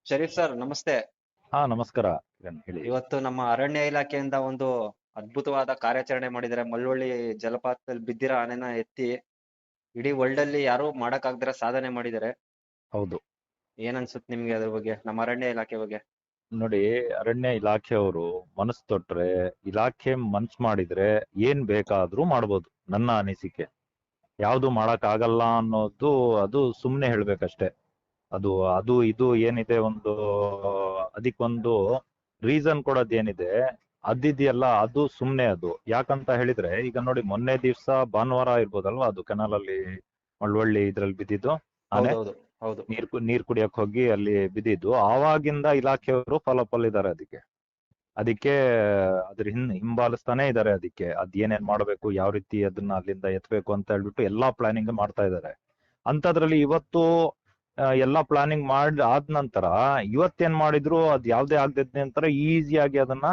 Sharif sir ನಮಸ್ತೆ. ಹಾ, ನಮಸ್ಕಾರ ಕಿರಣ್, ಹೇಳಿ. ಇವತ್ತು ನಮ್ಮ ಅರಣ್ಯ ಇಲಾಖೆಯಿಂದ ಒಂದು ಅದ್ಭುತವಾದ ಕಾರ್ಯಾಚರಣೆ ಮಾಡಿದ್ದಾರೆ. ಮಳ್ಳವಳ್ಳಿ ಜಲಪಾತದಲ್ಲಿ ಬಿದ್ದಿರೋ ಆನೆನ ಎತ್ತಿ ಇಡೀ ವರ್ಲ್ಡ್ ಅಲ್ಲಿ ಯಾರು ಮಾಡಕ್ಕಾಗ್ದಿರೋ ಸಾಧನೆ ಮಾಡಿದ್ದಾರೆ. ಹೌದು. ಏನ್ ಅನ್ಸುತ್ತೆ ನಿಮ್ಗೆ ಅದ್ರ ಬಗ್ಗೆ, ನಮ್ಮ ಅರಣ್ಯ ಇಲಾಖೆ ಬಗ್ಗೆ? ನೋಡಿ, ಅರಣ್ಯ ಇಲಾಖೆಯವರು ಮನಸ್ಸು ತೊಟ್ರೆ, ಇಲಾಖೆ ಮನ್ಸ್ ಮಾಡಿದ್ರೆ ಏನ್ ಬೇಕಾದ್ರೂ ಮಾಡ್ಬೋದು. ನನ್ನ ಅನಿಸಿಕೆ ಯಾವ್ದು ಮಾಡಕ್ ಆಗಲ್ಲ ಅನ್ನೋದು ಅದು ಸುಮ್ನೆ ಹೇಳ್ಬೇಕಷ್ಟೇ. ಅದು ಅದು ಇದು ಏನಿದೆ, ಒಂದು ಅದಕ್ಕೊಂದು ರೀಸನ್ ಕೊಡೋದೇನಿದೆ ಅದಿದೆಯಲ್ಲ, ಅದು ಸುಮ್ನೆ. ಅದು ಯಾಕಂತ ಹೇಳಿದ್ರೆ, ಈಗ ನೋಡಿ, ಮೊನ್ನೆ ದಿವ್ಸ ಭಾನುವಾರ ಇರ್ಬೋದಲ್ವಾ, ಅದು ಕೆನಾಲ್ ಅಲ್ಲಿ ಮಳವಳ್ಳಿ ಇದ್ರಲ್ಲಿ ಬಿದ್ದಿದ್ದು ಆನೆ. ಹೌದೌದು. ಹೌದು. ನೀರ್ ಕುಡಿಯಕ್ ಹೋಗಿ ಅಲ್ಲಿ ಬಿದ್ದಿದ್ದು. ಆವಾಗಿಂದ ಇಲಾಖೆಯವರು ಫಾಲೋಅಪ್ ಅಲ್ಲಿ ಇದ್ದಾರೆ. ಅದಕ್ಕೆ ಅದ್ರ ಹಿಂಬಾಲಿಸ್ತಾನೆ ಇದ್ದಾರೆ. ಅದಕ್ಕೆ ಅದ್ ಏನೇನ್ ಮಾಡ್ಬೇಕು, ಯಾವ ರೀತಿ ಅದನ್ನ ಅಲ್ಲಿಂದ ಎತ್ಬೇಕು ಅಂತ ಹೇಳ್ಬಿಟ್ಟು ಎಲ್ಲಾ ಪ್ಲಾನಿಂಗ್ ಮಾಡ್ತಾ ಇದ್ದಾರೆ. ಅಂತದ್ರಲ್ಲಿ ಇವತ್ತು ಎಲ್ಲಾ ಪ್ಲಾನಿಂಗ್ ಆದ ನಂತರ ಇವತ್ತೇನ್ ಮಾಡಿದ್ರು, ಅದ್ ಯಾವ್ದೇ ಆಗದೆ ನಂತರ ಈಸಿಯಾಗಿ ಅದನ್ನ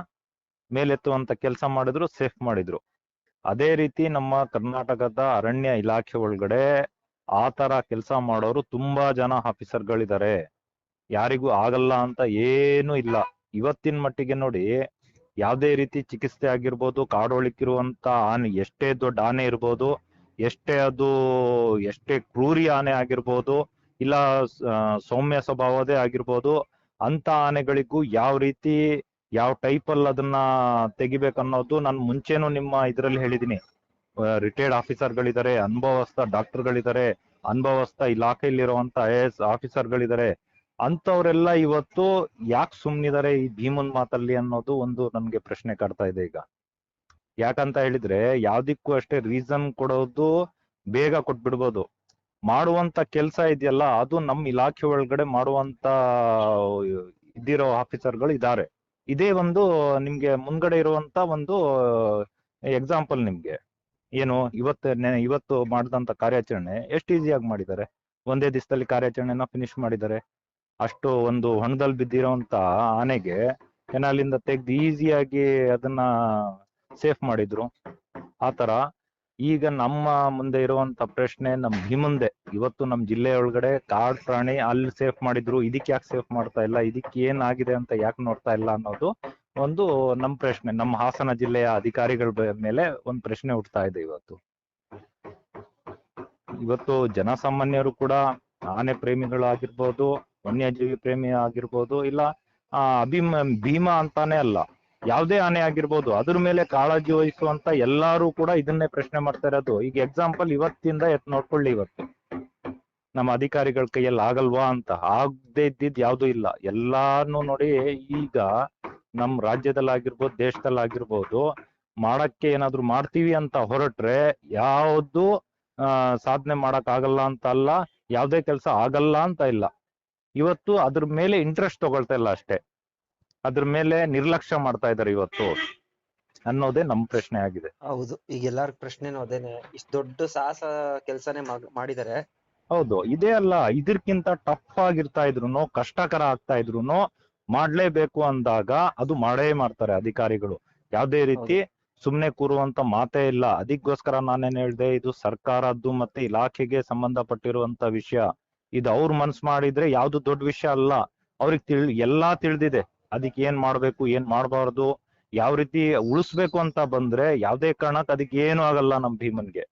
ಮೇಲೆತ್ತುವಂತ ಕೆಲಸ ಮಾಡಿದ್ರು, ಸೇಫ್ ಮಾಡಿದ್ರು. ಅದೇ ರೀತಿ ನಮ್ಮ ಕರ್ನಾಟಕದ ಅರಣ್ಯ ಇಲಾಖೆ ಒಳಗಡೆ ಆ ತರ ಕೆಲಸ ಮಾಡೋರು ತುಂಬಾ ಜನ ಆಫೀಸರ್ಗಳಿದ್ದಾರೆ. ಯಾರಿಗೂ ಆಗಲ್ಲ ಅಂತ ಏನೂ ಇಲ್ಲ. ಇವತ್ತಿನ ಮಟ್ಟಿಗೆ ನೋಡಿ, ಯಾವ್ದೇ ರೀತಿ ಚಿಕಿತ್ಸೆ ಆಗಿರ್ಬೋದು, ಕಾಡೊಳಕ್ಕಿರುವಂತ ಆನೆ, ಎಷ್ಟೇ ದೊಡ್ಡ ಆನೆ ಇರ್ಬೋದು, ಎಷ್ಟೇ ಕ್ರೂರಿ ಆನೆ ಆಗಿರ್ಬೋದು, ಇಲ್ಲ ಸೌಮ್ಯ ಸ್ವಭಾವದೇ ಆಗಿರ್ಬೋದು, ಅಂತ ಆನೆಗಳಿಗೂ ಯಾವ ರೀತಿ ಯಾವ ಟೈಪ್ ಅಲ್ಲಿ ಅದನ್ನ ತೆಗಿಬೇಕನ್ನೋದು ನಾನು ಮುಂಚೆನೂ ನಿಮ್ಮ ಇದ್ರಲ್ಲಿ ಹೇಳಿದೀನಿ. Retired ಆಫೀಸರ್ಗಳಿದ್ದಾರೆ, ಅನುಭವಸ್ಥ ಡಾಕ್ಟರ್ಗಳಿದ್ದಾರೆ, ಅನುಭವಸ್ಥ ಇಲಾಖೆಯಲ್ಲಿರುವಂತ IAS ಆಫೀಸರ್ಗಳಿದ್ದಾರೆ. ಅಂತವ್ರೆಲ್ಲ ಇವತ್ತು ಯಾಕೆ ಸುಮ್ನಿದ್ದಾರೆ ಈ ಭೀಮನ್ ಮಾತಲ್ಲಿ ಅನ್ನೋದು ಒಂದು ನನ್ಗೆ ಪ್ರಶ್ನೆ ಕಾಡ್ತಾ ಇದೆ ಈಗ. ಯಾಕಂತ ಹೇಳಿದ್ರೆ, ಯಾವ್ದಿಕ್ಕೂ ಅಷ್ಟೇ ರೀಸನ್ ಕೊಡೋದು ಬೇಗ ಕೊಟ್ಬಿಡ್ಬೋದು. ಮಾಡುವಂತ ಕೆಲ್ಸ ಇದೆಯಲ್ಲ, ಅದು ನಮ್ ಇಲಾಖೆ ಒಳಗಡೆ ಮಾಡುವಂತ ಇದ್ದಿರೋ ಆಫೀಸರ್ಗಳು ಇದ್ದಾರೆ. ಇದೇ ಒಂದು ನಿಮ್ಗೆ ಮುಂದ್ಗಡೆ ಇರುವಂತ ಒಂದು ಎಕ್ಸಾಂಪಲ್ ನಿಮ್ಗೆ. ಏನು, ಇವತ್ತು ಮಾಡಿದಂತ ಕಾರ್ಯಾಚರಣೆ ಎಷ್ಟು ಈಸಿಯಾಗಿ ಮಾಡಿದ್ದಾರೆ. ಒಂದೇ ದಿವಸದಲ್ಲಿ ಕಾರ್ಯಾಚರಣೆನ ಫಿನಿಶ್ ಮಾಡಿದ್ದಾರೆ. ಅಷ್ಟು ಒಂದು ಹೊಣದಲ್ಲಿ ಬಿದ್ದಿರೋಂತ ಆನೆಗೆ ಕೆನಾಲಿಂದ ತೆಗ್ದು ಈಸಿಯಾಗಿ ಅದನ್ನ ಸೇಫ್ ಮಾಡಿದ್ರು. ಆತರ ಈಗ ನಮ್ಮ ಮುಂದೆ ಇರುವಂತ ಪ್ರಶ್ನೆ, ನಮ್ ಭೀಮಂದೆ ಇವತ್ತು ನಮ್ ಜಿಲ್ಲೆ ಒಳಗಡೆ ಕಾಡ್ ಪ್ರಾಣಿ ಅಲ್ಲಿ ಸೇಫ್ ಮಾಡಿದ್ರು, ಇದಕ್ಕೆ ಯಾಕೆ ಸೇಫ್ ಮಾಡ್ತಾ ಇಲ್ಲ, ಇದಕ್ಕೆ ಏನ್ ಆಗಿದೆ ಅಂತ ಯಾಕೆ ನೋಡ್ತಾ ಇಲ್ಲ ಅನ್ನೋದು ಒಂದು ನಮ್ ಪ್ರಶ್ನೆ. ನಮ್ಮ ಹಾಸನ ಜಿಲ್ಲೆಯ ಅಧಿಕಾರಿಗಳ ಮೇಲೆ ಒಂದ್ ಪ್ರಶ್ನೆ ಹುಟ್ಟುತ್ತಾ ಇದೆ ಇವತ್ತು ಜನಸಾಮಾನ್ಯರು ಕೂಡ, ಆನೆ ಪ್ರೇಮಿಗಳಾಗಿರ್ಬೋದು, ವನ್ಯಜೀವಿ ಪ್ರೇಮಿ ಆಗಿರ್ಬೋದು, ಇಲ್ಲ ಭೀಮಾ ಅಂತಾನೆ ಅಲ್ಲ, ಯಾವ್ದೇ ಆನೆ ಆಗಿರ್ಬೋದು, ಅದ್ರ ಮೇಲೆ ಕಾಳಜಿ ವಹಿಸುವಂತ ಎಲ್ಲಾರು ಕೂಡ ಇದನ್ನೇ ಪ್ರಶ್ನೆ ಮಾಡ್ತಾ ಇರೋದು. ಈಗ ಎಕ್ಸಾಂಪಲ್ ಇವತ್ತಿಂದ ನೋಡ್ಕೊಳ್ಳಿ, ಇವತ್ತು ನಮ್ಮ ಅಧಿಕಾರಿಗಳ ಕೈಯಲ್ಲಿ ಆಗಲ್ವಾ ಅಂತ. ಆಗದೆ ಇದ್ದಿದ್ ಯಾವ್ದು ಇಲ್ಲ, ಎಲ್ಲಾನು ನೋಡಿ. ಈಗ ನಮ್ ರಾಜ್ಯದಲ್ಲಾಗಿರ್ಬೋದು, ದೇಶದಲ್ಲಾಗಿರ್ಬೋದು, ಮಾಡಕ್ಕೆ ಏನಾದ್ರು ಮಾಡ್ತೀವಿ ಅಂತ ಹೊರಟ್ರೆ ಯಾವ್ದು ಸಾಧನೆ ಮಾಡಕ್ ಆಗಲ್ಲ ಅಂತ ಅಲ್ಲ, ಯಾವ್ದೇ ಕೆಲಸ ಆಗಲ್ಲ ಅಂತ ಇಲ್ಲ. ಇವತ್ತು ಅದ್ರ ಮೇಲೆ ಇಂಟ್ರೆಸ್ಟ್ ತಗೊಳ್ತಾ ಇಲ್ಲ ಅಷ್ಟೇ, ಅದ್ರ ಮೇಲೆ ನಿರ್ಲಕ್ಷ್ಯ ಮಾಡ್ತಾ ಇದಾರೆ ಇವತ್ತು ಅನ್ನೋದೇ ನಮ್ ಪ್ರಶ್ನೆ ಆಗಿದೆ. ಹೌದು, ಈಗ ಎಲ್ಲಾರ ಪ್ರಶ್ನೆನೂ ಅದೇನೆ. ಇಷ್ಟ ದೊಡ್ಡ ಸಾಹಸ ಕೆಲ್ಸನೇ ಮಾಡಿದ್ದಾರೆ. ಹೌದು, ಇದೇ ಅಲ್ಲ, ಇದಕ್ಕಿಂತ ಟಫ್ ಆಗಿರ್ತಾ ಇದ್ರು, ಕಷ್ಟಕರ ಆಗ್ತಾ ಇದ್ರು, ಮಾಡ್ಲೇಬೇಕು ಅಂದಾಗ ಅದು ಮಾಡೇ ಮಾಡ್ತಾರೆ ಅಧಿಕಾರಿಗಳು. ಯಾವ್ದೇ ರೀತಿ ಸುಮ್ನೆ ಕೂರುವಂತ ಮಾತೇ ಇಲ್ಲ. ಅದಕ್ಕೋಸ್ಕರ ನಾನೇನ್ ಹೇಳ್ದೆ, ಇದು ಸರ್ಕಾರದ್ದು ಮತ್ತೆ ಇಲಾಖೆಗೆ ಸಂಬಂಧಪಟ್ಟಿರುವಂತ ವಿಷಯ. ಇದು ಅವ್ರ ಮನ್ಸ್ ಮಾಡಿದ್ರೆ ಯಾವ್ದು ದೊಡ್ಡ ವಿಷಯ ಅಲ್ಲ. ಅವ್ರಿಗೆ ಎಲ್ಲಾ ತಿಳಿದಿದೆ, ಅದಕ್ಕೆ ಏನ್ ಮಾಡ್ಬೇಕು, ಏನ್ ಮಾಡ್ಬಾರ್ದು, ಯಾವ ರೀತಿ ಉಳಿಸ್ಬೇಕು ಅಂತ ಬಂದ್ರೆ ಯಾವ್ದೇ ಕಾರಣಕ್ಕೆ ಅದಕ್ಕೆ ಏನು ಆಗಲ್ಲ ನಮ್ ಭೀಮನ್ಗೆ.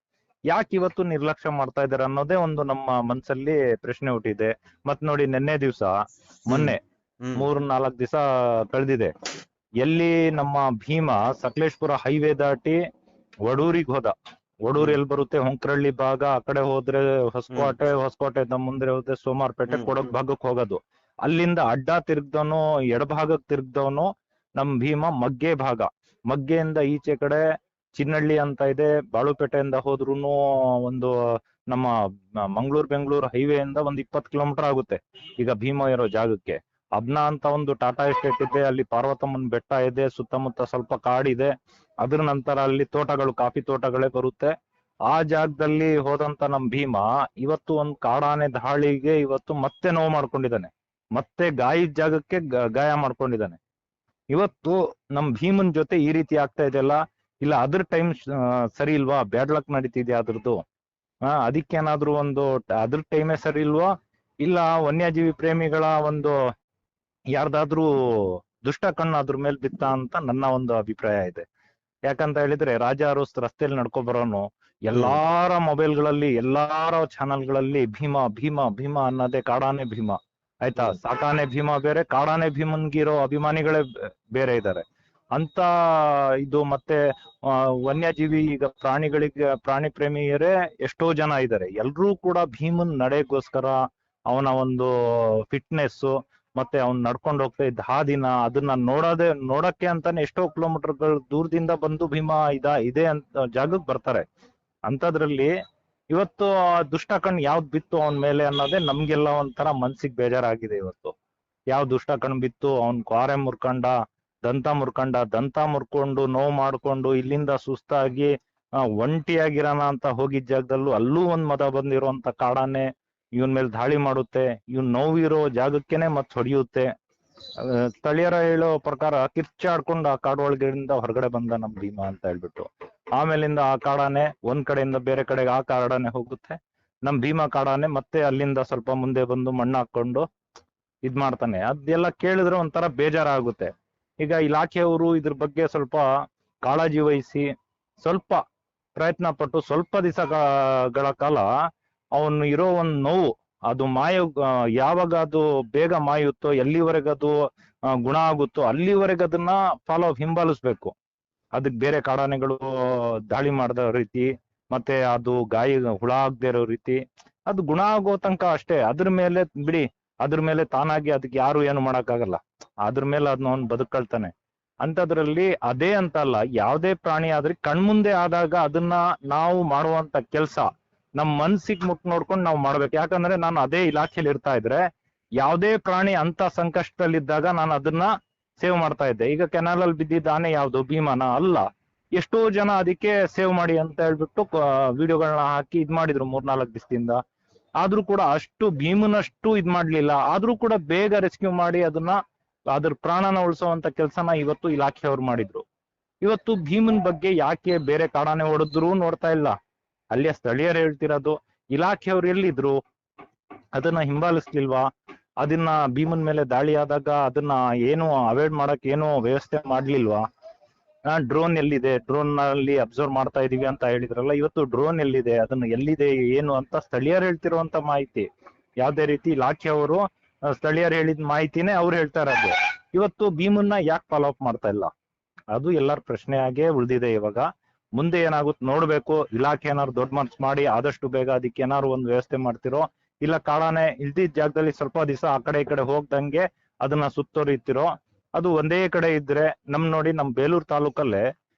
ಯಾಕೆ ಇವತ್ತು ನಿರ್ಲಕ್ಷ್ಯ ಮಾಡ್ತಾ ಇದಾರೆ ಅನ್ನೋದೇ ಒಂದು ನಮ್ಮ ಮನ್ಸಲ್ಲಿ ಪ್ರಶ್ನೆ ಹುಟ್ಟಿದೆ. ಮತ್ ನೋಡಿ, ಮೊನ್ನೆ 3-4 ದಿವಸ ಕಳೆದಿದೆ, ಎಲ್ಲಿ ನಮ್ಮ ಭೀಮ ಸಕಲೇಶ್ಪುರ ಹೈವೇ ದಾಟಿ ವಡೂರಿಗೆ ಹೋದ. ವಡೂರ್ ಎಲ್ಲಿ ಬರುತ್ತೆ, ಹೊಂಕ್ರಳ್ಳಿ ಭಾಗ, ಆ ಕಡೆ ಹೋದ್ರೆ ಹೊಸಕೋಟೆ ಮುಂದೆ ಹೋದ್ರೆ ಸೋಮಾರ್ಪೇಟೆ, ಕೊಡಗ್ ಭಾಗಕ್ಕೆ ಹೋಗೋದು. ಅಲ್ಲಿಂದ ಅಡ್ಡ ತಿರ್ಗ್ದವನು, ಎಡಭಾಗಕ್ಕೆ ತಿರ್ಗ್ದವನು ನಮ್ ಭೀಮ ಮಗ್ಗೆಯಿಂದ ಈಚೆ ಕಡೆ ಚಿನ್ನಹಳ್ಳಿ ಅಂತ ಇದೆ, ಬಾಳುಪೇಟೆಯಿಂದ ಹೋದ್ರುನು ಒಂದು ನಮ್ಮ ಬೆಂಗಳೂರು ಹೈವೇಯಿಂದ ಒಂದು 20 ಕಿಲೋಮೀಟರ್ ಆಗುತ್ತೆ ಈಗ ಭೀಮ ಇರೋ ಜಾಗಕ್ಕೆ. ಅಬ್ನಾ ಅಂತ ಒಂದು ಟಾಟಾ ಎಸ್ಟೇಟ್ ಇದೆ, ಅಲ್ಲಿ ಪಾರ್ವತಮ್ಮನ ಬೆಟ್ಟ ಇದೆ, ಸುತ್ತಮುತ್ತ ಸ್ವಲ್ಪ ಕಾಡಿದೆ. ಅದ್ರ ನಂತರ ಅಲ್ಲಿ ತೋಟಗಳು, ಕಾಫಿ ತೋಟಗಳೇ ಬರುತ್ತೆ. ಆ ಜಾಗದಲ್ಲಿ ಹೋದಂತ ನಮ್ ಭೀಮ ಇವತ್ತು ಒಂದು ಕಾಡಾನೆ ದಾಳಿಗೆ ಇವತ್ತು ಮತ್ತೆ ನೋವು ಮಾಡ್ಕೊಂಡಿದ್ದಾನೆ, ಮತ್ತೆ ಗಾಯದ ಜಾಗಕ್ಕೆ ಗಾಯ ಮಾಡ್ಕೊಂಡಿದ್ದಾನೆ. ಇವತ್ತು ನಮ್ ಭೀಮನ್ ಜೊತೆ ಈ ರೀತಿ ಆಗ್ತಾ ಇದೆಯಲ್ಲ, ಇಲ್ಲ ಅದ್ರ ಟೈಮ್ ಸರಿ ಇಲ್ವಾ, ಬ್ಯಾಡ್ ಲಕ್ ನಡೀತಿದ್ಯಾ ಅದ್ರದ್ದು? ಅದಕ್ಕೇನಾದ್ರೂ ಒಂದು ಅದ್ರ ಟೈಮೇ ಸರಿ ಇಲ್ವಾ, ಇಲ್ಲ ವನ್ಯಜೀವಿ ಪ್ರೇಮಿಗಳ ಒಂದು ಯಾರ್ದಾದ್ರೂ ದುಷ್ಟ ಕಣ್ಣು ಅದ್ರ ಮೇಲೆ ಬಿತ್ತ ಅಂತ ನನ್ನ ಒಂದು ಅಭಿಪ್ರಾಯ ಇದೆ. ಯಾಕಂತ ಹೇಳಿದ್ರೆ ರಾಜ ಅರಸ್ ರಸ್ತೆಯಲ್ಲಿ ನಡ್ಕೊ ಬರೋನು ಎಲ್ಲಾರ ಮೊಬೈಲ್ಗಳಲ್ಲಿ ಎಲ್ಲಾರ ಚಾನಲ್ಗಳಲ್ಲಿ ಭೀಮಾ ಭೀಮಾ ಭೀಮಾ ಅನ್ನೋದೇ ಕಾಡಾನೆ ಭೀಮಾ. ಆಯ್ತಾ, ಸಾಕಾನೆ ಭೀಮಾ ಬೇರೆ, ಕಾಡಾನೆ ಭೀಮನ್ಗಿರೋ ಅಭಿಮಾನಿಗಳೇ ಬೇರೆ ಇದ್ದಾರೆ ಅಂತ. ಇದು ಮತ್ತೆ ವನ್ಯಜೀವಿ, ಈಗ ಪ್ರಾಣಿ ಪ್ರೇಮಿಯರೇ ಎಷ್ಟೋ ಜನ ಇದ್ದಾರೆ. ಎಲ್ರೂ ಕೂಡ ಭೀಮನ್ ನಡೆಗೋಸ್ಕರ, ಅವನ ಒಂದು ಫಿಟ್ನೆಸ್ ಮತ್ತೆ ಅವ್ನ್ ನಡ್ಕೊಂಡು ಹೋಗ್ತಾ ಇದ್ದ ಹಾದಿನ ಅದನ್ನ ನೋಡಕ್ಕೆ ಅಂತಾನೆ ಎಷ್ಟೋ ಕಿಲೋಮೀಟರ್ಗಳು ದೂರದಿಂದ ಬಂದು ಭೀಮಾ ಇದೆ ಅಂತ ಜಾಗಕ್ಕೆ ಬರ್ತಾರೆ. ಅಂತದ್ರಲ್ಲಿ ಇವತ್ತು ಆ ದುಷ್ಟ ಕಣ್ಣು ಯಾವ್ದು ಬಿತ್ತು ಅವನ ಮೇಲೆ ಅನ್ನೋದೇ ನಮ್ಗೆಲ್ಲ ಒಂಥರ ಮನ್ಸಿಗೆ ಬೇಜಾರಾಗಿದೆ. ಇವತ್ತು ಯಾವ ದುಷ್ಟ ಕಣ್ಣು ಬಿತ್ತು, ಅವ್ನ್ ಕ್ವಾರೆ ದಂತ ಮುರ್ಕೊಂಡು ನೋವು ಮಾಡ್ಕೊಂಡು ಇಲ್ಲಿಂದ ಸುಸ್ತಾಗಿ ಒಂಟಿಯಾಗಿರೋಣ ಅಂತ ಹೋಗಿದ್ ಜಾಗದಲ್ಲೂ ಅಲ್ಲೂ ಒಂದ್ ಮದ ಬಂದಿರುವಂತ ಕಾಡಾನೆ ಇವನ್ ಮೇಲೆ ದಾಳಿ ಮಾಡುತ್ತೆ. ಇವನ್ ನೋವಿರೋ ಜಾಗಕ್ಕೇನೆ ಮತ್ ಹೊಡೆಯುತ್ತೆ. ಸ್ಥಳೀಯರ ಹೇಳೋ ಪ್ರಕಾರ ಕಿರ್ಚಾಡ್ಕೊಂಡು ಆ ಕಾಡು ಒಳಗಡೆಯಿಂದ ಹೊರಗಡೆ ಬಂದ ನಮ್ ಭೀಮಾ ಅಂತ ಹೇಳ್ಬಿಟ್ಟು. ಆಮೇಲಿಂದ ಆ ಕಾಡಾನೆ ಒಂದ್ ಕಡೆಯಿಂದ ಬೇರೆ ಕಡೆಗೆ ಆ ಕಾಡಾನೆ ಹೋಗುತ್ತೆ. ನಮ್ ಭೀಮಾ ಕಾಡಾನೆ ಮತ್ತೆ ಅಲ್ಲಿಂದ ಸ್ವಲ್ಪ ಮುಂದೆ ಬಂದು ಮಣ್ಣು ಹಾಕೊಂಡು ಇದ್ ಮಾಡ್ತಾನೆ. ಅದೆಲ್ಲ ಕೇಳಿದ್ರೆ ಒಂಥರ ಬೇಜಾರಾಗುತ್ತೆ. ಈಗ ಇಲಾಖೆಯವರು ಇದ್ರ ಬಗ್ಗೆ ಸ್ವಲ್ಪ ಕಾಳಜಿ ವಹಿಸಿ ಸ್ವಲ್ಪ ಪ್ರಯತ್ನ ಪಟ್ಟು ಸ್ವಲ್ಪ ದಿವಸಗಳ ಕಾಲ ಅವನು ಇರೋ ಒಂದ್ ನೋವು ಅದು ಯಾವಾಗ ಅದು ಬೇಗ ಮಾಯುತ್ತೋ, ಎಲ್ಲಿವರೆಗೆ ಅದು ಗುಣ ಆಗುತ್ತೋ ಅಲ್ಲಿವರೆಗೆ ಅದನ್ನ ಹಿಂಬಾಲಿಸ್ಬೇಕು. ಅದಕ್ ಬೇರೆ ಕಾಡಾನೆಗಳು ದಾಳಿ ಮಾಡದ ರೀತಿ, ಮತ್ತೆ ಅದು ಹುಳ ಆಗದೆ ಇರೋ ರೀತಿ, ಅದು ಗುಣ ಆಗೋ ತನಕ ಅಷ್ಟೇ. ಅದ್ರ ಮೇಲೆ ತಾನಾಗಿ ಅದಕ್ಕೆ ಯಾರು ಏನು ಮಾಡಕ್ಕಾಗಲ್ಲ. ಅದ್ರ ಮೇಲೆ ಅದನ್ನ ಅವ್ನು ಬದುಕೊಳ್ತಾನೆ. ಅಂತದ್ರಲ್ಲಿ ಅದೇ ಅಂತಲ್ಲ, ಯಾವ್ದೇ ಪ್ರಾಣಿ ಆದ್ರೆ ಕಣ್ಮುಂದೆ ಆದಾಗ ಅದನ್ನ ನಾವು ಮಾಡುವಂತ ಕೆಲ್ಸ ನಮ್ ಮನ್ಸಿಗೆ ನೋಡ್ಕೊಂಡು ನಾವು ಮಾಡ್ಬೇಕು. ಯಾಕಂದ್ರೆ ನಾನು ಅದೇ ಇಲಾಖೆಯಲ್ಲಿ ಇರ್ತಾ ಇದ್ರೆ ಯಾವ್ದೇ ಪ್ರಾಣಿ ಅಂತ ಸಂಕಷ್ಟದಲ್ಲಿದ್ದಾಗ ನಾನು ಅದನ್ನ ಸೇವ್ ಮಾಡ್ತಾ ಇದ್ದೆ. ಈಗ ಕೆನಾಲ್ ಅಲ್ಲಿ ಬಿದ್ದಿದ್ದ ಆನೆ ಯಾವ್ದು, ಭೀಮಾನ ಅಲ್ಲ. ಎಷ್ಟೋ ಜನ ಅದಕ್ಕೆ ಸೇವ್ ಮಾಡಿ ಅಂತ ಹೇಳ್ಬಿಟ್ಟು ವಿಡಿಯೋಗಳನ್ನ ಹಾಕಿ ಇದ್ ಮಾಡಿದ್ರು 3-4 ದಿವಸದಿಂದ. ಆದ್ರೂ ಕೂಡ ಅಷ್ಟು ಭೀಮನಷ್ಟು ಇದ್ ಮಾಡ್ಲಿಲ್ಲ. ಆದ್ರೂ ಕೂಡ ಬೇಗ ರೆಸ್ಕ್ಯೂ ಮಾಡಿ ಅದ್ರ ಪ್ರಾಣನ ಉಳಿಸುವಂತ ಕೆಲ್ಸನ ಇವತ್ತು ಇಲಾಖೆಯವ್ರು ಮಾಡಿದ್ರು. ಇವತ್ತು ಭೀಮನ್ ಬಗ್ಗೆ ಯಾಕೆ ಬೇರೆ ಕಾಡಾನೆ ಹೊಡೆದ್ರು ನೋಡ್ತಾ ಇಲ್ಲ. ಅಲ್ಲಿಯ ಸ್ಥಳೀಯರು ಹೇಳ್ತಿರೋದು, ಇಲಾಖೆಯವ್ರು ಎಲ್ಲಿದ್ರು, ಅದನ್ನ ಹಿಂಬಾಲಿಸ್ಲಿಲ್ವಾ? ಅದನ್ನ ಭೀಮನ್ ಮೇಲೆ ದಾಳಿ ಆದಾಗ ಅದನ್ನ ಏನು ಅವಾಯ್ಡ್ ಮಾಡಕ್ ಏನು ವ್ಯವಸ್ಥೆ ಮಾಡ್ಲಿಲ್ವಾ? ಡ್ರೋನ್ ಎಲ್ಲಿದೆ, ಡ್ರೋನ್ ನಲ್ಲಿ ಅಬ್ಸರ್ವ್ ಮಾಡ್ತಾ ಇದೀವಿ ಅಂತ ಹೇಳಿದ್ರಲ್ಲ, ಇವತ್ತು ಡ್ರೋನ್ ಎಲ್ಲಿದೆ, ಅದನ್ನ ಎಲ್ಲಿದೆ ಏನು ಅಂತ ಸ್ಥಳೀಯರು ಹೇಳ್ತಿರುವಂತ ಮಾಹಿತಿ. ಯಾವ್ದೇ ರೀತಿ ಇಲಾಖೆಯವರು ಸ್ಥಳೀಯರು ಹೇಳಿದ ಮಾಹಿತಿನೇ ಅವ್ರು ಹೇಳ್ತಾ ಇರೋದು. ಇವತ್ತು ಭೀಮನ್ನ ಯಾಕೆ ಫಾಲೋ ಅಪ್ ಮಾಡ್ತಾ ಇಲ್ಲ? ಅದು ಎಲ್ಲರ ಪ್ರಶ್ನೆ ಆಗೇ ಉಳ್ದಿದೆ. ಇವಾಗ ಮುಂದೆ ಏನಾಗುತ್ತೆ ನೋಡ್ಬೇಕು. ಇಲಾಖೆ ಏನಾದ್ರು ದೊಡ್ಡ ಮನ್ಸು ಮಾಡಿ ಆದಷ್ಟು ಬೇಗ ಅದಕ್ಕೆ ಏನಾದ್ರು ಒಂದು ವ್ಯವಸ್ಥೆ ಮಾಡ್ತಿರೋ, ಇಲ್ಲ ಕಾಡಾನೆ ಇಲ್ದಿದ್ದ ಜಾಗದಲ್ಲಿ ಸ್ವಲ್ಪ ದಿವಸ ಆ ಕಡೆ ಈ ಕಡೆ ಹೋಗ್ದಂಗೆ ಅದನ್ನ ಸುತ್ತೋರಿತಿರೋ. ಅದು ಒಂದೇ ಕಡೆ ಇದ್ರೆ ನೋಡಿ ನಮ್ ಬೇಲೂರು ತಾಲೂಕಲ್ಲೇ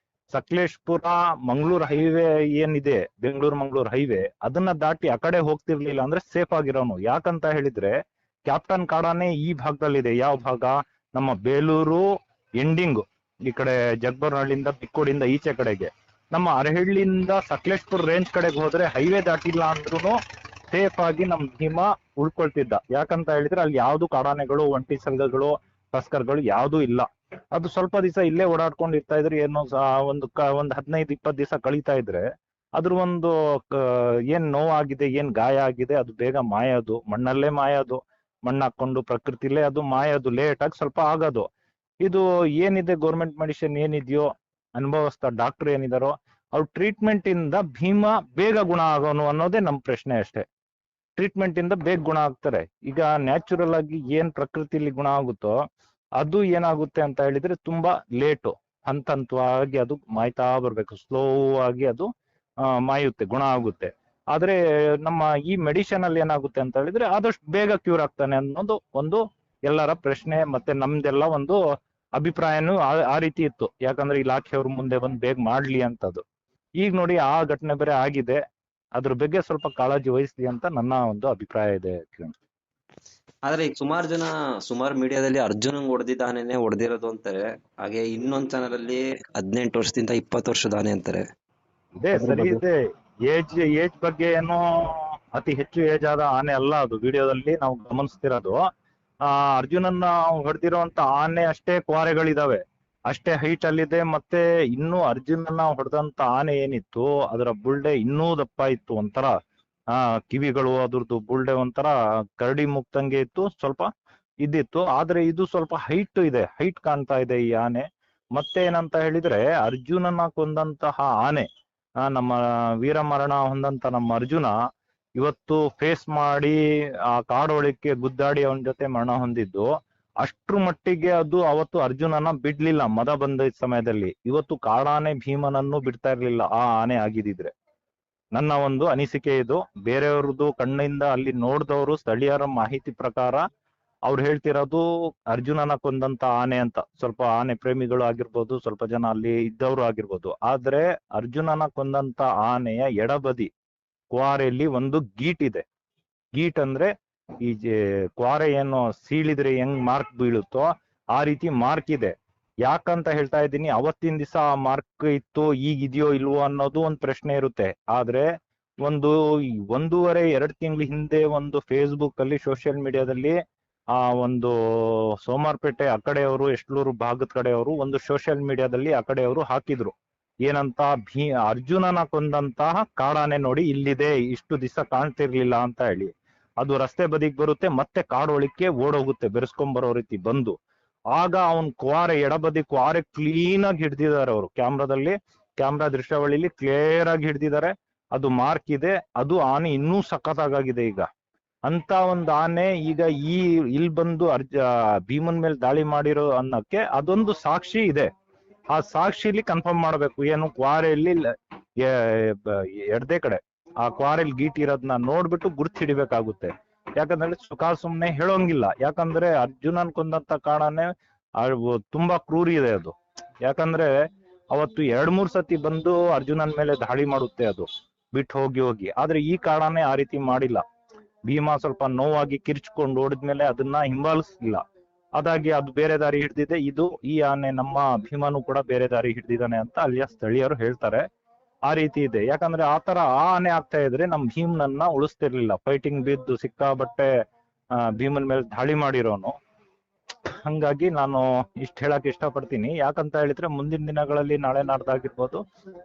ಸಕಲೇಶ್ಪುರ ಮಂಗಳೂರು ಹೈವೇ ಏನಿದೆ, ಬೆಂಗಳೂರು ಮಂಗಳೂರು ಹೈವೇ, ಅದನ್ನ ದಾಟಿ ಆ ಕಡೆ ಹೋಗ್ತಿರ್ಲಿಲ್ಲ ಅಂದ್ರೆ ಸೇಫ್ ಆಗಿರೋನು. ಯಾಕಂತ ಹೇಳಿದ್ರೆ ಕ್ಯಾಪ್ಟನ್ ಕಾಡಾನೆ ಈ ಭಾಗದಲ್ಲಿದೆ. ಯಾವ ಭಾಗ? ನಮ್ಮ ಬೇಲೂರು ಎಂಡಿಂಗ್ ಈ ಕಡೆ ಜಗ್ಬರ್ನಹಳ್ಳಿಯಿಂದ ಬಿಕ್ಕೋಡಿಂದ ಈಚೆ ಕಡೆಗೆ. ನಮ್ಮ ಅರಹಳ್ಳಿಯಿಂದ ಸಕಲೇಶ್ಪುರ ರೇಂಜ್ ಕಡೆಗೆ ಹೋದ್ರೆ ಹೈವೇ ದಾಟಿಲ್ಲ ಅಂದ್ರೂ ಸೇಫ್ ಆಗಿ ನಮ್ ಭೀಮಾ ಉಳ್ಕೊಳ್ತಿದ್ದ. ಯಾಕಂತ ಹೇಳಿದ್ರೆ ಅಲ್ಲಿ ಯಾವ್ದು ಕಾಡಾನೆಗಳು, ಒಂಟಿ ಸಂಘಗಳು, ತಸ್ಕರ್ಗಳು ಯಾವ್ದು ಇಲ್ಲ. ಅದು ಸ್ವಲ್ಪ ದಿವಸ ಇಲ್ಲೇ ಓಡಾಡ್ಕೊಂಡು ಇರ್ತಾ ಇದ್ರೆ ಏನೋ ಒಂದ್ 15-20 ದಿವಸ ಕಳೀತಾ ಇದ್ರೆ ಅದ್ರ ಒಂದು ಏನ್ ನೋವಾಗಿದೆ, ಏನ್ ಗಾಯ ಆಗಿದೆ ಅದು ಬೇಗ ಮಾಯೋದು. ಮಣ್ಣಲ್ಲೇ ಮಾಯೋದು, ಮಣ್ಣು ಹಾಕೊಂಡು ಪ್ರಕೃತಿಲೇ ಅದು ಮಾಯೋದು. ಲೇಟ್ ಆಗಿ ಸ್ವಲ್ಪ ಆಗೋದು. ಇದು ಏನಿದೆ ಗೌರ್ಮೆಂಟ್ ಮೆಡಿಸಿನ್ ಏನಿದೆಯೋ, ಅನುಭವಸ್ಥ ಡಾಕ್ಟರ್ ಏನಿದಾರೋ ಅವ್ರ ಟ್ರೀಟ್ಮೆಂಟ್ ಇಂದ ಭೀಮಾ ಬೇಗ ಗುಣ ಆಗೋನು ಅನ್ನೋದೇ ನಮ್ ಪ್ರಶ್ನೆ ಅಷ್ಟೇ. ಟ್ರೀಟ್ಮೆಂಟ್ ಇಂದ ಬೇಗ ಗುಣ ಆಗ್ತಾರೆ. ಈಗ ನ್ಯಾಚುರಲ್ ಆಗಿ ಏನ್ ಪ್ರಕೃತಿಲಿ ಗುಣ ಆಗುತ್ತೋ ಅದು ಏನಾಗುತ್ತೆ ಅಂತ ಹೇಳಿದ್ರೆ ತುಂಬಾ ಲೇಟು, ಹಂತವಾಗಿ ಅದು ಮಾಯ್ತಾ ಬರ್ಬೇಕು. ಸ್ಲೋ ಆಗಿ ಅದು ಮಾಯುತ್ತೆ, ಗುಣ ಆಗುತ್ತೆ. ಆದ್ರೆ ನಮ್ಮ ಈ ಮೆಡಿಸಿನ್ ಅಲ್ಲಿ ಏನಾಗುತ್ತೆ ಅಂತ ಹೇಳಿದ್ರೆ ಆದಷ್ಟು ಬೇಗ ಕ್ಯೂರ್ ಆಗ್ತಾನೆ ಅನ್ನೋದು ಒಂದು ಎಲ್ಲರ ಪ್ರಶ್ನೆ. ಮತ್ತೆ ನಮ್ದೆಲ್ಲ ಒಂದು ಅಭಿಪ್ರಾಯನೂ ಆ ರೀತಿ ಇತ್ತು. ಯಾಕಂದ್ರೆ ಇಲಾಖೆಯವ್ರ ಮುಂದೆ ಬಂದು ಬೇಗ ಮಾಡ್ಲಿ ಅಂತದ್ದು. ಈಗ ನೋಡಿ ಆ ಘಟನೆ ಬೇರೆ ಆಗಿದೆ. ಅದ್ರ ಬಗ್ಗೆ ಸ್ವಲ್ಪ ಕಾಳಜಿ ವಹಿಸ್ಲಿ ಅಂತ ನನ್ನ ಒಂದು ಅಭಿಪ್ರಾಯ ಇದೆ. ಆದ್ರೆ ಈಗ ಸುಮಾರು ಮೀಡಿಯಾದಲ್ಲಿ ಅರ್ಜುನಂಗ್ ಹೊಡೆದಿದ್ದಾನೆ ಹೊಡೆದಿರೋದು ಅಂತಾರೆ. ಹಾಗೆ ಇನ್ನೊಂದ್ ಚಾನಲ್ ಅಲ್ಲಿ 18 ವರ್ಷದಿಂದ 20 ವರ್ಷದ ಆನೆ ಅಂತಾರೆ. ಇದೆ ಸರಿ ಇದೆ. ಏಜ್ ಬಗ್ಗೆ ಏನೋ ಅತಿ ಹೆಚ್ಚು ಏಜ್ ಆದ ಆನೆ ಅಲ್ಲ ಅದು. ವಿಡಿಯೋದಲ್ಲಿ ನಾವು ಗಮನಿಸ್ತಿರೋದು ಅರ್ಜುನನ್ನ ಹೊಡೆದಿರುವಂತ ಆನೆ ಅಷ್ಟೇ ಕ್ವಾರೆಗಳಿದಾವೆ, ಅಷ್ಟೇ ಹೈಟ್ ಅಲ್ಲಿದೆ. ಮತ್ತೆ ಇನ್ನೂ ಅರ್ಜುನನ್ನ ಹೊಡೆದಂತ ಆನೆ ಏನಿತ್ತು ಅದರ ಬುಲ್ಡೆ ಇನ್ನೂ ದಪ್ಪ ಇತ್ತು. ಒಂಥರ ಕಿವಿಗಳು ಅದ್ರದ್ದು ಬುಲ್ಡೆ ಒಂಥರ ಕರಡಿ ಮುಕ್ತಂಗೆ ಇತ್ತು. ಸ್ವಲ್ಪ ಇದ್ದಿತ್ತು. ಆದ್ರೆ ಇದು ಸ್ವಲ್ಪ ಹೈಟ್ ಇದೆ, ಹೈಟ್ ಕಾಣ್ತಾ ಇದೆ ಈ ಆನೆ. ಮತ್ತೆ ಏನಂತ ಹೇಳಿದ್ರೆ ಅರ್ಜುನನ ಕೊಂದಂತಹ ಆನೆ, ನಮ್ಮ ವೀರಮರಣ ಹೊಂದಂತ ನಮ್ಮ ಅರ್ಜುನ ಇವತ್ತು ಫೇಸ್ ಮಾಡಿ ಆ ಕಾಡೊಳಕ್ಕೆ ಗುದ್ದಾಡಿ ಅವನ ಜೊತೆ ಮರಣ ಹೊಂದಿದ್ದು, ಅಷ್ಟ್ರ ಮಟ್ಟಿಗೆ ಅದು ಅವತ್ತು ಅರ್ಜುನನ ಬಿಡ್ಲಿಲ್ಲ ಮದ ಬಂದ ಸಮಯದಲ್ಲಿ. ಇವತ್ತು ಕಾಡಾನೆ ಭೀಮನನ್ನು ಬಿಡ್ತಾ ಇರ್ಲಿಲ್ಲ ಆ ಆನೆ ಆಗಿದಿದ್ರೆ. ನನ್ನ ಒಂದು ಅನಿಸಿಕೆ ಇದು. ಬೇರೆಯವ್ರದ್ದು ಕಣ್ಣಿಂದ ಅಲ್ಲಿ ನೋಡ್ದವ್ರು ಸ್ಥಳೀಯರ ಮಾಹಿತಿ ಪ್ರಕಾರ ಅವ್ರು ಹೇಳ್ತಿರೋದು ಅರ್ಜುನನ ಕೊಂದಂತ ಆನೆ ಅಂತ. ಸ್ವಲ್ಪ ಆನೆ ಪ್ರೇಮಿಗಳು ಆಗಿರ್ಬೋದು, ಸ್ವಲ್ಪ ಜನ ಅಲ್ಲಿ ಇದ್ದವರು ಆಗಿರ್ಬೋದು. ಆದ್ರೆ ಅರ್ಜುನನ ಕೊಂದಂತ ಆನೆಯ ಎಡಬದಿ ಕ್ವಾರೆಯಲ್ಲಿ ಒಂದು ಗೀಟ್ ಇದೆ. ಗೀಟ್ ಅಂದ್ರೆ ಈ ಕ್ವಾರೆ ಏನು ಸೀಳಿದ್ರೆ ಹೆಂಗ್ ಮಾರ್ಕ್ ಬೀಳುತ್ತೋ ಆ ರೀತಿ ಮಾರ್ಕ್ ಇದೆ. ಯಾಕಂತ ಹೇಳ್ತಾ ಇದ್ದೀನಿ, ಅವತ್ತಿನ ದಿವಸ ಆ ಮಾರ್ಕ್ ಇತ್ತು, ಈಗಿದೆಯೋ ಇಲ್ವೋ ಅನ್ನೋದು ಒಂದು ಪ್ರಶ್ನೆ ಇರುತ್ತೆ. ಆದ್ರೆ ಒಂದು 1.5-2 ತಿಂಗಳ ಹಿಂದೆ ಒಂದು ಫೇಸ್ಬುಕ್ ಅಲ್ಲಿ, ಸೋಷಿಯಲ್ ಮೀಡಿಯಾದಲ್ಲಿ ಆ ಒಂದು ಸೋಮಾರ್ಪೇಟೆ ಆ ಕಡೆಯವರು, ಎಷ್ಟ್ಲೂರು ಭಾಗದ ಕಡೆಯವರು ಒಂದು ಸೋಷಿಯಲ್ ಮೀಡಿಯಾದಲ್ಲಿ ಆ ಕಡೆಯವರು ಹಾಕಿದ್ರು ಏನಂತ, ಅರ್ಜುನನ ಕೊಂದಂತಹ ಕಾಡಾನೆ ನೋಡಿ ಇಲ್ಲಿದೆ, ಇಷ್ಟು ದಿವಸ ಕಾಣ್ತಿರ್ಲಿಲ್ಲ ಅಂತ ಹೇಳಿ. ಅದು ರಸ್ತೆ ಬದಿಗೆ ಬರುತ್ತೆ, ಮತ್ತೆ ಕಾಡೊಳಿಕ್ಕೆ ಓಡೋಗುತ್ತೆ ಬೆರೆಸ್ಕೊಂಬರೋ ರೀತಿ ಬಂದು. ಆಗ ಅವನ್ ಕ್ವಾರೆ, ಎಡಬದಿ ಕ್ವಾರೆ ಕ್ಲೀನ್ ಆಗಿ ಹಿಡ್ದಿದ್ದಾರೆ ಅವರು. ಕ್ಯಾಮ್ರಾ ದೃಶ್ಯಾವಳಿಲಿ ಕ್ಲಿಯರ್ ಆಗಿ ಹಿಡ್ದಿದ್ದಾರೆ. ಅದು ಮಾರ್ಕ್ ಇದೆ. ಅದು ಆನೆ ಇನ್ನೂ ಸಖತ್ತಾಗಿದೆ ಈಗ. ಅಂತ ಒಂದು ಆನೆ ಈಗ ಇಲ್ಲಿ ಬಂದು ಭೀಮನ್ ಮೇಲೆ ದಾಳಿ ಮಾಡಿರೋ ಅನ್ನಕ್ಕೆ ಅದೊಂದು ಸಾಕ್ಷಿ ಇದೆ. ಆ ಸಾಕ್ಷಿಲಿ ಕನ್ಫರ್ಮ್ ಮಾಡ್ಬೇಕು, ಏನು ಕ್ವಾರೆಯಲ್ಲಿ ಎಡದೆ ಕಡೆ ಆ ಕ್ವಾರೆಲ್ ಗೀಟ್ ಇರೋದನ್ನ ನೋಡ್ಬಿಟ್ಟು ಗುರ್ತು ಹಿಡಿಬೇಕಾಗುತ್ತೆ. ಯಾಕಂದ್ರೆ ಸುಮ್ನೆ ಹೇಳೋಂಗಿಲ್ಲ. ಯಾಕಂದ್ರೆ ಅರ್ಜುನನ್ ಕೊಂದಂತ ಕಾಡಾನೆ ತುಂಬಾ ಕ್ರೂರಿ ಇದೆ ಅದು. ಯಾಕಂದ್ರೆ ಅವತ್ತು 2-3 ಸತಿ ಬಂದು ಅರ್ಜುನನ್ ಮೇಲೆ ದಾಳಿ ಮಾಡುತ್ತೆ ಅದು ಬಿಟ್ಟು ಹೋಗಿ. ಆದ್ರೆ ಈ ಕಾಡಾನೆ ಆ ರೀತಿ ಮಾಡಿಲ್ಲ. ಭೀಮ ಸ್ವಲ್ಪ ನೋವಾಗಿ ಕಿರ್ಚ್ಕೊಂಡು ಓಡಿದ್ಮೇಲೆ ಅದನ್ನ ಹಿಂಬಾಲಿಸ್ಲಿಲ್ಲ. ಅದಾಗಿ ಅದು ಬೇರೆ ದಾರಿ ಹಿಡ್ದಿದೆ. ಈ ಆನೆ ನಮ್ಮ ಭೀಮನು ಕೂಡ ಬೇರೆ ದಾರಿ ಹಿಡ್ದಿದ್ದಾನೆ ಅಂತ ಅಲ್ಲಿಯ ಸ್ಥಳೀಯರು ಹೇಳ್ತಾರೆ. ಆ ರೀತಿ ಇದೆ. ಯಾಕಂದ್ರೆ ಆ ಆನೆ ಆಗ್ತಾ ಇದ್ರೆ ನಮ್ ಭೀಮ್ನನ್ನ ಉಳಿಸ್ತಿರ್ಲಿಲ್ಲ. ಫೈಟಿಂಗ್ ಬಿದ್ದು ಸಿಕ್ಕಾಬಟ್ಟೆ ಭೀಮನ್ ಮೇಲೆ ದಾಳಿ ಮಾಡಿರೋನು. ಹಂಗಾಗಿ ನಾನು ಇಷ್ಟ ಹೇಳಕ್ ಇಷ್ಟಪಡ್ತೀನಿ. ಯಾಕಂತ ಹೇಳಿದ್ರೆ ಮುಂದಿನ ದಿನಗಳಲ್ಲಿ, ನಾಳೆ ನಾಡ್ದಾಗಿರ್ಬೋದು,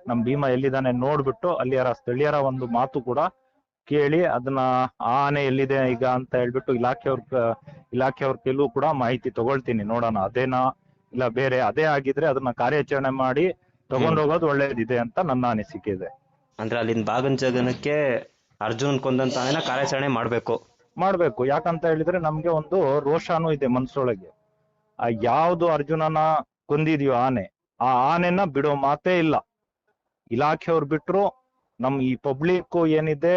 ನಮ್ ಭೀಮ ಎಲ್ಲಿದ್ದಾನೆ ನೋಡ್ಬಿಟ್ಟು ಅಲ್ಲಿಯರ ಸ್ಥಳೀಯರ ಒಂದು ಮಾತು ಕೂಡ ಕೇಳಿ ಅದನ್ನ ಆ ಆನೆ ಎಲ್ಲಿದೆ ಈಗ ಅಂತ ಹೇಳ್ಬಿಟ್ಟು ಇಲಾಖೆಯವ್ರ ಕೆಲವು ಕೂಡ ಮಾಹಿತಿ ತಗೊಳ್ತೀನಿ. ನೋಡೋಣ ಅದೇನಾ ಇಲ್ಲ ಬೇರೆ. ಅದೇ ಆಗಿದ್ರೆ ಅದನ್ನ ಕಾರ್ಯಾಚರಣೆ ಮಾಡಿ ತಗೊಂಡೋಗೋದು ಒಳ್ಳೇದಿದೆ ಅಂತ ನನ್ನ ಅನಿಸಿಕೆ ಇದೆ. ಅಂದ್ರೆ ಅಲ್ಲಿಂದ ಬಾಗನ್ ಜಗನಕ್ಕೆ ಅರ್ಜುನ್ ಕೊಂದಂತ ಆನೆನ ಕಾರ್ಯಾಚರಣೆ ಮಾಡ್ಬೇಕು. ಯಾಕಂತ ಹೇಳಿದ್ರೆ ನಮ್ಗೆ ಒಂದು ರೋಷಾನು ಇದೆ ಮನ್ಸೊಳಗೆ. ಯಾವ್ದು ಅರ್ಜುನನ ಕೊಂದಿದ್ಯೋ ಆನೆ, ಆ ಆನೆನ ಬಿಡೋ ಮಾತೇ ಇಲ್ಲ. ಇಲಾಖೆಯವ್ರು ಬಿಟ್ರು, ನಮ್ ಈ ಪಬ್ಲಿಕ್ ಏನಿದೆ,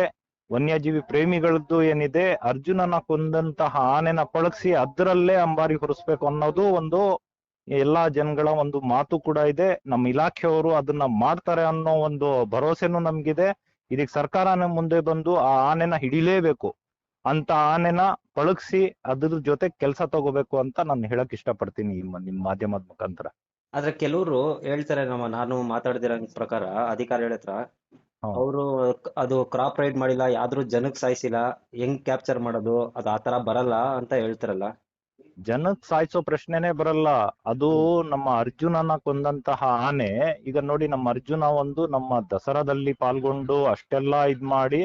ವನ್ಯಜೀವಿ ಪ್ರೇಮಿಗಳದ್ದು ಏನಿದೆ, ಅರ್ಜುನನ ಕೊಂದಂತಹ ಆನೆನ ಪಳಗಿಸಿ ಅದರಲ್ಲೇ ಅಂಬಾರಿ ಹೊರಿಸ್ಬೇಕು ಅನ್ನೋದು ಒಂದು ಎಲ್ಲಾ ಜನಗಳ ಒಂದು ಮಾತು ಕೂಡ ಇದೆ. ನಮ್ಮ ಇಲಾಖೆಯವರು ಅದನ್ನ ಮಾಡ್ತಾರೆ ಅನ್ನೋ ಒಂದು ಭರವಸೆನೂ ನಮ್ಗಿದೆ. ಇದಕ್ಕೆ ಸರ್ಕಾರನ ಮುಂದೆ ಬಂದು ಆ ಆನೆನ ಹಿಡಿಲೇಬೇಕು, ಅಂತ ಆನೆನ ಪಳಗಿಸಿ ಅದ್ರ ಜೊತೆ ಕೆಲಸ ತಗೋಬೇಕು ಅಂತ ನಾನು ಹೇಳಕ್ ಇಷ್ಟಪಡ್ತೀನಿ ನಿಮ್ ಮಾಧ್ಯಮದ ಮುಖಾಂತರ. ಆದ್ರೆ ಕೆಲವರು ಹೇಳ್ತಾರೆ, ನಾನು ಮಾತಾಡ್ದಿರೋ ಪ್ರಕಾರ ಅಧಿಕಾರಿ ಹತ್ರ, ಅವರು ಅದು ಕ್ರಾಪ್ ರೈಡ್ ಮಾಡಿಲ್ಲ, ಯಾವ್ದು ಜನಕ್ ಸಾಯಿಸಿಲ್ಲ, ಹೆಂಗ್ ಕ್ಯಾಪ್ಚರ್ ಮಾಡೋದು, ಅದು ಆತರ ಬರಲ್ಲ ಅಂತ ಹೇಳ್ತಾರಲ್ಲ. ಜನಕ್ ಸಾಯಿಸೋ ಪ್ರಶ್ನೆನೇ ಬರಲ್ಲ. ಅದು ನಮ್ಮ ಅರ್ಜುನನ ಕೊಂದಂತಹ ಆನೆ. ಈಗ ನೋಡಿ, ನಮ್ಮ ಅರ್ಜುನ ನಮ್ಮ ದಸರಾದಲ್ಲಿ ಪಾಲ್ಗೊಂಡು ಅಷ್ಟೆಲ್ಲಾ ಇದ್ ಮಾಡಿ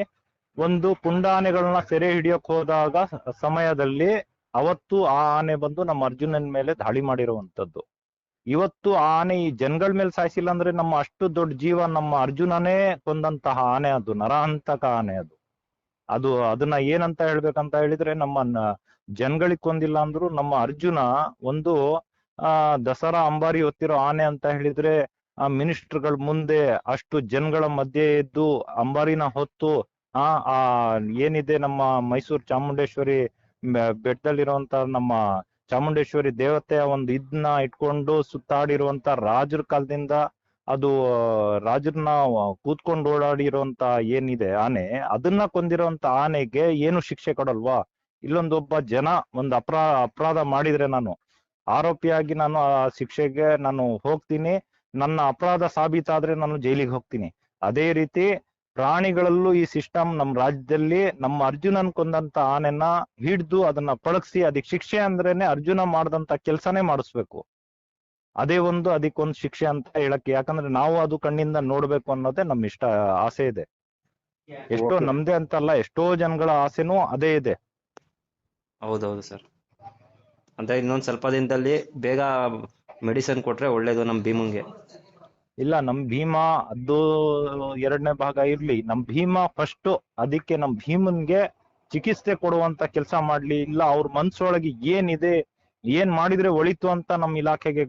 ಒಂದು ಪುಂಡಾನೆಗಳನ್ನ ಸೆರೆ ಹಿಡಿಯಕ್ ಹೋದಾಗ ಸಮಯದಲ್ಲಿ ಅವತ್ತು ಆ ಆನೆ ಬಂದು ನಮ್ಮ ಅರ್ಜುನನ್ ಮೇಲೆ ದಾಳಿ ಮಾಡಿರುವಂತದ್ದು. ಇವತ್ತು ಆ ಆನೆ ಈ ಜನಗಳ ಮೇಲೆ ಸಾಯಿಸಿಲ್ಲ ಅಂದ್ರೆ ನಮ್ಮ ಅಷ್ಟು ದೊಡ್ಡ ಜೀವ ನಮ್ಮ ಅರ್ಜುನನೇ ಕೊಂದಂತಹ ಆನೆ. ಅದು ನರಹಂತಕ ಆನೆ. ಅದನ್ನ ಏನಂತ ಹೇಳ್ಬೇಕಂತ ಹೇಳಿದ್ರೆ, ನಮ್ಮ ಜನಗಳಿಗೆ ಕೊಂದಿಲ್ಲ ಅಂದ್ರು ನಮ್ಮ ಅರ್ಜುನ ಒಂದು ದಸರಾ ಅಂಬಾರಿ ಹೊತ್ತಿರೋ ಆನೆ ಅಂತ ಹೇಳಿದ್ರೆ, ಆ ಮಿನಿಸ್ಟರ್ಗಳ ಮುಂದೆ ಅಷ್ಟು ಜನಗಳ ಮಧ್ಯೆ ಇದ್ದು ಅಂಬಾರಿನ ಹೊತ್ತು ಆ ಏನಿದೆ ನಮ್ಮ ಮೈಸೂರು ಚಾಮುಂಡೇಶ್ವರಿ ಬೆಟ್ಟದಲ್ಲಿರುವಂತ ನಮ್ಮ ಚಾಮುಂಡೇಶ್ವರಿ ದೇವತೆಯ ಒಂದು ಇದನ್ನ ಇಟ್ಕೊಂಡು ಸುತ್ತಾಡಿರುವಂತ ರಾಜರ ಕಾಲದಿಂದ, ಅದು ರಾಜರನ್ನ ಕೂತ್ಕೊಂಡು ಓಡಾಡಿರುವಂತ ಏನಿದೆ ಆನೆ, ಅದನ್ನ ಕೊಂದಿರುವಂತ ಆನೆಗೆ ಏನು ಶಿಕ್ಷೆ ಕೊಡಲ್ವಾ? ಇಲ್ಲೊಂದೊಬ್ಬ ಒಂದು ಅಪರಾಧ ಮಾಡಿದ್ರೆ ನಾನು ಆರೋಪಿಯಾಗಿ ನಾನು ಆ ಶಿಕ್ಷೆಗೆ ನಾನು ಹೋಗ್ತೀನಿ. ನನ್ನ ಅಪರಾಧ ಸಾಬೀತಾದ್ರೆ ನಾನು ಜೈಲಿಗೆ ಹೋಗ್ತೀನಿ. ಅದೇ ರೀತಿ ಪ್ರಾಣಿಗಳಲ್ಲೂ ಈ ಸಿಸ್ಟಮ್ ನಮ್ಮ ರಾಜ್ಯದಲ್ಲಿ ನಮ್ಮ ಅರ್ಜುನನ್ ಕೊಂದಂತ ಆನೆನ ಹಿಡ್ದು ಅದನ್ನ ಪಳಗಿಸಿ ಅದಕ್ಕೆ ಶಿಕ್ಷೆ ಅಂದ್ರೇನೆ ಅರ್ಜುನ ಮಾಡ್ದಂತ ಕೆಲ್ಸನೇ ಮಾಡಿಸ್ಬೇಕು. ಅದಕ್ಕೊಂದು ಶಿಕ್ಷೆ ಅಂತ ಹೇಳಕ್ಕೆ. ಯಾಕಂದ್ರೆ ನಾವು ಅದು ಕಣ್ಣಿಂದ ನೋಡ್ಬೇಕು ಅನ್ನೋದೇ ನಮ್ಮ ಆಸೆ ಇದೆ. ಎಷ್ಟೋ ನಮ್ದೇ ಅಂತಲ್ಲ, ಎಷ್ಟೋ ಜನಗಳ ಆಸೆನೂ ಅದೇ ಇದೆ. ಹೌದೌದು ಸರ್. ಅಂದ್ರೆ ಇನ್ನೊಂದ್ ಸ್ವಲ್ಪ ದಿನದಲ್ಲಿ ಬೇಗ ಮೆಡಿಸಿನ್ ಕೊಟ್ರೆ ಒಳ್ಳೇದು ನಮ್ ಭೀಮಂಗೆ. ಇಲ್ಲ ನಮ್ ಭೀಮಾ ಅದು ಎರಡನೇ ಭಾಗ ಇರ್ಲಿ, ನಮ್ ಭೀಮಾ ಫಸ್ಟ್ ಅದಕ್ಕೆ ನಮ್ ಭೀಮನ್ಗೆ ಚಿಕಿತ್ಸೆ ಕೊಡುವಂತ ಕೆಲಸ ಮಾಡ್ಲಿ. ಇಲ್ಲ ಅವ್ರ ಮನ್ಸೊಳಗೆ ಏನಿದೆ, ಏನ್ ಮಾಡಿದ್ರೆ ಒಳಿತು ಅಂತ ನಮ್ ಇಲಾಖೆಗೆ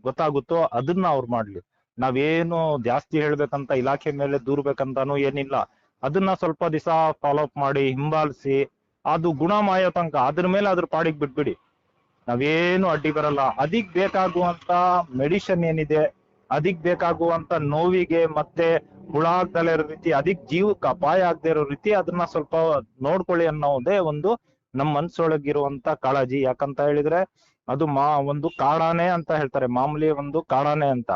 ಗೊತ್ತಾಗುತ್ತೋ ಅದನ್ನ ಅವ್ರು ಮಾಡ್ಲಿ. ನಾವೇನು ಜಾಸ್ತಿ ಹೇಳ್ಬೇಕಂತ ಇಲಾಖೆ ಮೇಲೆ ದೂರ್ಬೇಕಂತಾನು ಏನಿಲ್ಲ. ಅದನ್ನ ಸ್ವಲ್ಪ ದಿವಸ ಫಾಲೋ ಅಪ್ ಮಾಡಿ ಹಿಂಬಾಲಿಸಿ ಅದು ಗುಣ ಮಾಡೋ ತನಕ ಅದ್ರ ಮೇಲೆ ಅದ್ರ ಪಾಡಿಗೆ ಬಿಟ್ಬಿಡಿ, ನಾವೇನು ಅಡ್ಡಿ ಬರಲ್ಲ. ಅದಕ್ ಬೇಕಾಗುವಂತ ಮೆಡಿಸಿನ್ ಏನಿದೆ, ಅದಕ್ ಬೇಕಾಗುವಂತ ನೋವಿಗೆ ಮತ್ತೆ ಹುಳ ಆಗ್ದಲೇ ಇರೋ ರೀತಿ, ಅದಕ್ ಜೀವಕ್ಕೆ ಅಪಾಯ ಆಗದೆ ಇರೋ ರೀತಿ ಅದನ್ನ ಸ್ವಲ್ಪ ನೋಡ್ಕೊಳ್ಳಿ ಅನ್ನೋದೇ ಒಂದು ನಮ್ಮ ಮನ್ಸೊಳಗಿರುವಂತ ಕಾಳಜಿ. ಯಾಕಂತ ಹೇಳಿದ್ರೆ ಅದು ಒಂದು ಕಾಡಾನೆ ಅಂತ ಹೇಳ್ತಾರೆ, ಮಾಮೂಲಿ ಒಂದು ಕಾಡಾನೆ ಅಂತ.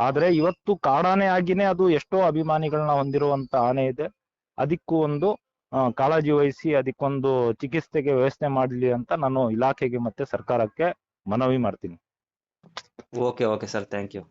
ಆದ್ರೆ ಇವತ್ತು ಕಾಡಾನೆ ಆಗಿನೇ ಅದು ಎಷ್ಟೋ ಅಭಿಮಾನಿಗಳನ್ನ ಹೊಂದಿರುವಂತ ಆನೆ ಇದೆ. ಅದಕ್ಕೂ ಒಂದು ಕಾಳಜಿ ವಹಿಸಿ ಅದಕ್ಕೊಂದು ಚಿಕಿತ್ಸೆಗೆ ವ್ಯವಸ್ಥೆ ಮಾಡಲಿ ಅಂತ ನಾನು ಇಲಾಖೆಗೆ ಮತ್ತೆ ಸರ್ಕಾರಕ್ಕೆ ಮನವಿ ಮಾಡ್ತೀನಿ. Okay okay sir, thank you.